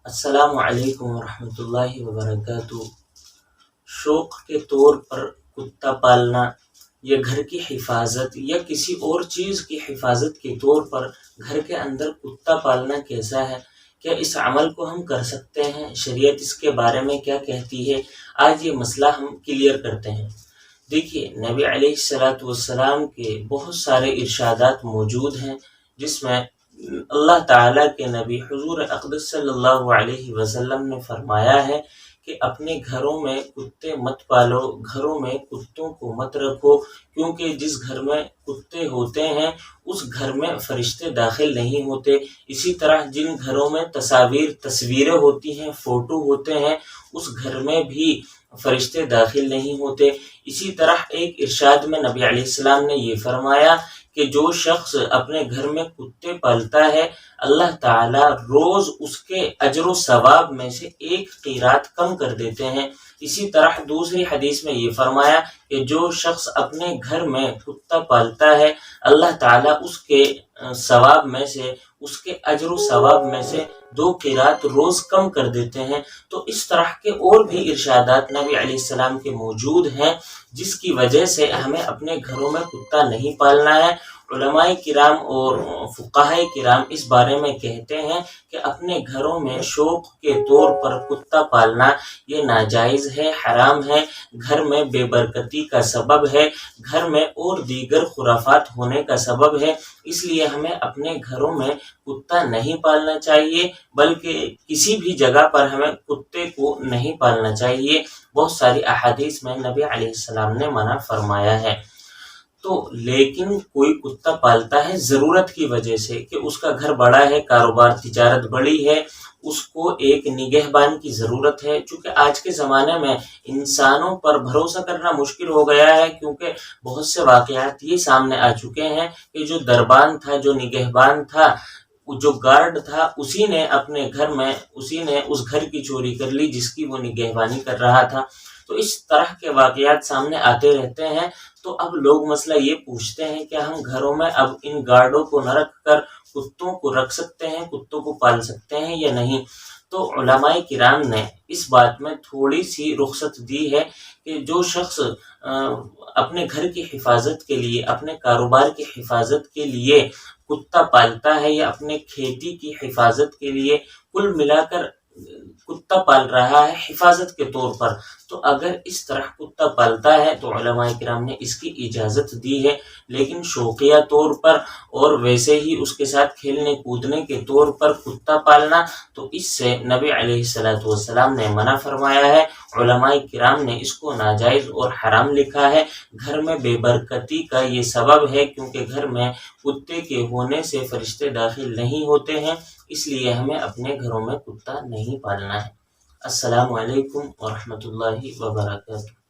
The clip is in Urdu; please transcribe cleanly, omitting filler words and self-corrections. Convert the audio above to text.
السلام علیکم ورحمۃ اللہ وبرکاتہ۔ شوق کے طور پر کتا پالنا یا گھر کی حفاظت یا کسی اور چیز کی حفاظت کے طور پر گھر کے اندر کتا پالنا کیسا ہے؟ کیا اس عمل کو ہم کر سکتے ہیں؟ شریعت اس کے بارے میں کیا کہتی ہے؟ آج یہ مسئلہ ہم کلیئر کرتے ہیں۔ دیکھیے، نبی علیہ السلام کے بہت سارے ارشادات موجود ہیں جس میں اللہ تعالیٰ کے نبی حضور اقدس صلی اللہ علیہ وسلم نے فرمایا ہے کہ اپنے گھروں میں کتے مت پالو، گھروں میں کتوں کو مت رکھو، کیونکہ جس گھر میں کتے ہوتے ہیں اس گھر میں فرشتے داخل نہیں ہوتے۔ اسی طرح جن گھروں میں تصویریں ہوتی ہیں، فوٹو ہوتے ہیں، اس گھر میں بھی فرشتے داخل نہیں ہوتے۔ اسی طرح ایک ارشاد میں نبی علیہ السلام نے یہ فرمایا کہ جو شخص اپنے گھر میں کتے پالتا ہے، اللہ تعالیٰ روز اس کے اجر و ثواب میں سے ایک قیرات کم کر دیتے ہیں۔ اسی طرح دوسری حدیث میں یہ فرمایا کہ جو شخص اپنے گھر میں کتا پالتا ہے، اللہ تعالیٰ اس کے ثواب میں سے، اس کے اجر و ثواب میں سے 2 قیرات روز کم کر دیتے ہیں۔ تو اس طرح کے اور بھی ارشادات نبی علیہ السلام کے موجود ہیں جس کی وجہ سے ہمیں اپنے گھروں میں کتا نہیں پالنا ہے۔ علماء کرام اور فقہاء کرام اس بارے میں کہتے ہیں کہ اپنے گھروں میں شوق کے طور پر کتا پالنا یہ ناجائز ہے، حرام ہے، گھر میں بے برکتی کا سبب ہے، گھر میں اور دیگر خرافات ہونے کا سبب ہے۔ اس لیے ہمیں اپنے گھروں میں کتا نہیں پالنا چاہیے، بلکہ کسی بھی جگہ پر ہمیں کتے کو نہیں پالنا چاہیے۔ بہت ساری احادیث میں نبی علیہ السلام نے منع فرمایا ہے۔ تو لیکن کوئی کتا پالتا ہے ضرورت کی وجہ سے کہ اس کا گھر بڑا ہے، کاروبار تجارت بڑی ہے، اس کو ایک نگہبان کی ضرورت ہے۔ چونکہ آج کے زمانے میں انسانوں پر بھروسہ کرنا مشکل ہو گیا ہے، کیونکہ بہت سے واقعات یہ سامنے آ چکے ہیں کہ جو دربان تھا، جو نگہبان تھا، جو گارڈ تھا، اسی نے اس گھر کی چوری کر لی جس کی وہ نگہبانی کر رہا تھا۔ تو اس طرح کے واقعات سامنے آتے رہتے ہیں۔ تو اب لوگ مسئلہ یہ پوچھتے ہیں کہ ہم گھروں میں اب ان گارڈوں کو نہ رکھ کر کتوں کو رکھ سکتے ہیں، کتوں کو پال سکتے ہیں یا نہیں؟ تو علماء کرام نے اس بات میں تھوڑی سی رخصت دی ہے کہ جو شخص اپنے گھر کی حفاظت کے لیے، اپنے کاروبار کی حفاظت کے لیے کتا پالتا ہے یا اپنے کھیتی کی حفاظت کے لیے کل ملا کر کتا پال رہا ہے حفاظت کے طور پر، تو اگر اس طرح کتا پالتا ہے تو علماء کرام نے اس کی اجازت دی ہے۔ لیکن شوقیہ طور پر اور ویسے ہی اس کے ساتھ کھیلنے کودنے کے طور پر کتا پالنا، تو اس سے نبی علیہ السلام نے منع فرمایا ہے۔ علماء کرام نے اس کو ناجائز اور حرام لکھا ہے۔ گھر میں بے برکتی کا یہ سبب ہے، کیونکہ گھر میں کتے کے ہونے سے فرشتے داخل نہیں ہوتے ہیں، اس لیے ہمیں اپنے گھروں میں کتا نہیں پالنا ہے۔ السلام علیکم ورحمۃ اللہ وبرکاتہ۔